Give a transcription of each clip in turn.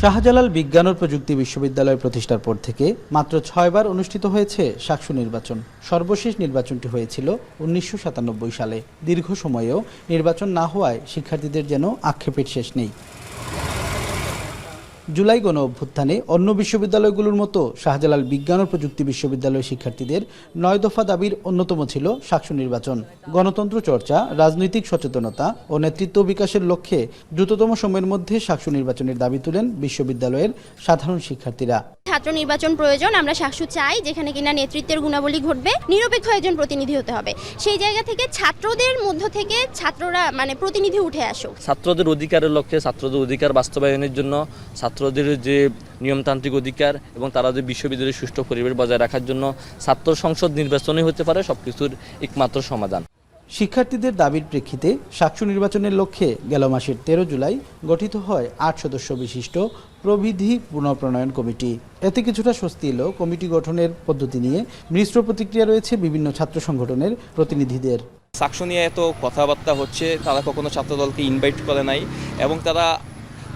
শাহজালাল বিজ্ঞান ও প্রযুক্তি বিশ্ববিদ্যালয় প্রতিষ্ঠার পর থেকে মাত্র 6 বার অনুষ্ঠিত হয়েছে শাকসু নির্বাচন। সর্বশেষ নির্বাচনটি হয়েছিল 1997 সালে। দীর্ঘ সময়েও নির্বাচন না হওয়ায় শিক্ষার্থীদের যেন আক্ষেপের শেষ নেই। জুলাই গণ অভ্যুত্থানে অন্য বিশ্ববিদ্যালয়গুলোর মতো শাহজালাল বিজ্ঞান ও প্রযুক্তি বিশ্ববিদ্যালয়ের শিক্ষার্থীদের 9 দফা দাবির অন্যতম ছিল শাকসু নির্বাচন। গণতন্ত্র চর্চা, রাজনৈতিক সচেতনতা ও নেতৃত্ব বিকাশের লক্ষ্যে দ্রুততম সময়ের মধ্যে শাকসু নির্বাচনের দাবি তুলেন বিশ্ববিদ্যালয়ের সাধারণ শিক্ষার্থীরা। ছাত্র নির্বাচন প্রয়োজন, আমরা শাকসু চাই যেখানে কিনা নেতৃত্বের গুণাবলী ঘটবে, নিরপেক্ষ একজন প্রতিনিধি হতে হবে। সেই জায়গা থেকে ছাত্রদের মধ্য থেকে ছাত্ররা প্রতিনিধি উঠে আসুক। ছাত্রদের অধিকারের লক্ষ্যে, ছাত্রদের অধিকার বাস্তবায়নের জন্য, ছাত্রদের যে নিয়মতান্ত্রিক অধিকার এবং তারা যে বিশ্ববিদ্যালয়ের সুষ্ঠু পরিবেশ বজায় রাখার জন্য ছাত্র সংসদ নির্বাচনই হতে পারে সবকিছুর একমাত্র সমাধান। শিক্ষার্থীদের দাবির প্রেক্ষিতে শাকসু নির্বাচনের লক্ষ্যে গেল মাসের 13 জুলাই গঠিত হয় 8 সদস্য বিশিষ্ট প্রবিধি পুনঃপ্রণয়ন কমিটি। এতে কিছুটা স্বস্তি এলো কমিটি গঠনের পদ্ধতি নিয়ে মিশ্র প্রতিক্রিয়া রয়েছে বিভিন্ন ছাত্র সংগঠনের প্রতিনিধিদের। শাকসু নিয়ে এত কথাবার্তা হচ্ছে, তারা কখনো ছাত্রদলকে ইনভাইট করে নাই এবং তারা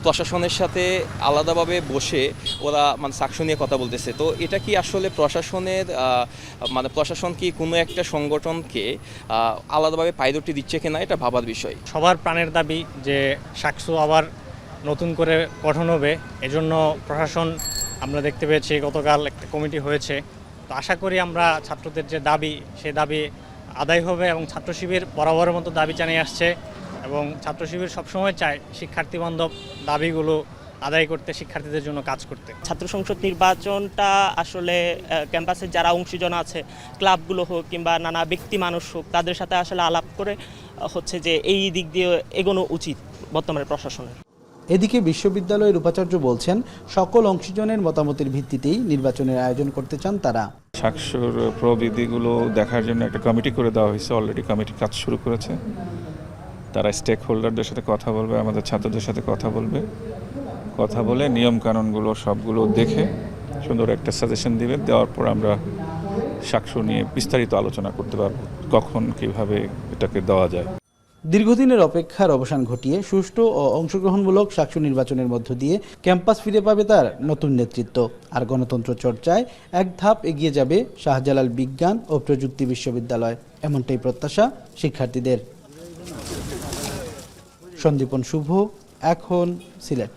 প্রশাসনের সাথে আলাদাভাবে বসে ওরা শাকসু নিয়ে কথা বলতেছে। তো এটা কি আসলে প্রশাসনের প্রশাসন কি কোনো একটা সংগঠনকে আলাদাভাবে পায়দটি দিচ্ছে কিনা, এটা ভাবার বিষয়। সবার প্রাণের দাবি যে শাকসু আবার নতুন করে গঠন হবে, এজন্য প্রশাসন আমরা দেখতে পেয়েছি গতকাল একটা কমিটি হয়েছে। তো আশা করি আমরা ছাত্রদের যে দাবি সে দাবি আদায় হবে এবং ছাত্র শিবির বরাবরের মতো দাবি জানিয়ে আসছে এবং ছাত্র শিবির সবসময় চায় শিক্ষার্থী বান্ধব দাবিগুলো আদায় করতে, শিক্ষার্থীদের জন্য কাজ করতে। ছাত্র সংসদ নির্বাচনটা আসলে ক্যাম্পাসের যারা অংশীজন আছে, ক্লাবগুলো হোক কিংবা নানা ব্যক্তি মানুষ হোক, তাদের সাথে আসলে আলাপ করে হচ্ছে যে এই দিক দিয়ে এগোনো উচিত বর্তমানে প্রশাসনের। এদিকে বিশ্ববিদ্যালয়ের উপাচার্য বলছেন, সকল অংশীজনের মতামতের ভিত্তিতেই নির্বাচনের আয়োজন করতে চান তারা। শাকসুর প্রবিধিগুলো দেখার জন্য একটা কমিটি করে দেওয়া হয়েছে, অলরেডি কমিটি কাজ শুরু করেছে। তারা স্টেক হোল্ডারদের সাথে কথা বলবে, আমাদের ছাত্রদের সাথে কথা বলে নিয়মকানুনগুলো সবগুলো দেখে সুন্দর একটা সাজেশন দিবে। দেওয়ার পর আমরা শাকসু নিয়ে বিস্তারিত আলোচনা করতে পারবো কখন কিভাবে এটাকে দেওয়া যায়। দীর্ঘদিনের অপেক্ষার অবসান ঘটিয়ে সুষ্ঠু ও অংশগ্রহণমূলক শাকসু নির্বাচনের মধ্য দিয়ে ক্যাম্পাস ফিরে পাবে তার নতুন নেতৃত্ব। আর গণতন্ত্র চর্চায় এক ধাপ এগিয়ে যাবে শাহজালাল বিজ্ঞান ও প্রযুক্তি বিশ্ববিদ্যালয়, এমনটাই প্রত্যাশা শিক্ষার্থীদের। সন্দীপন শুভ, এখন সিলেট।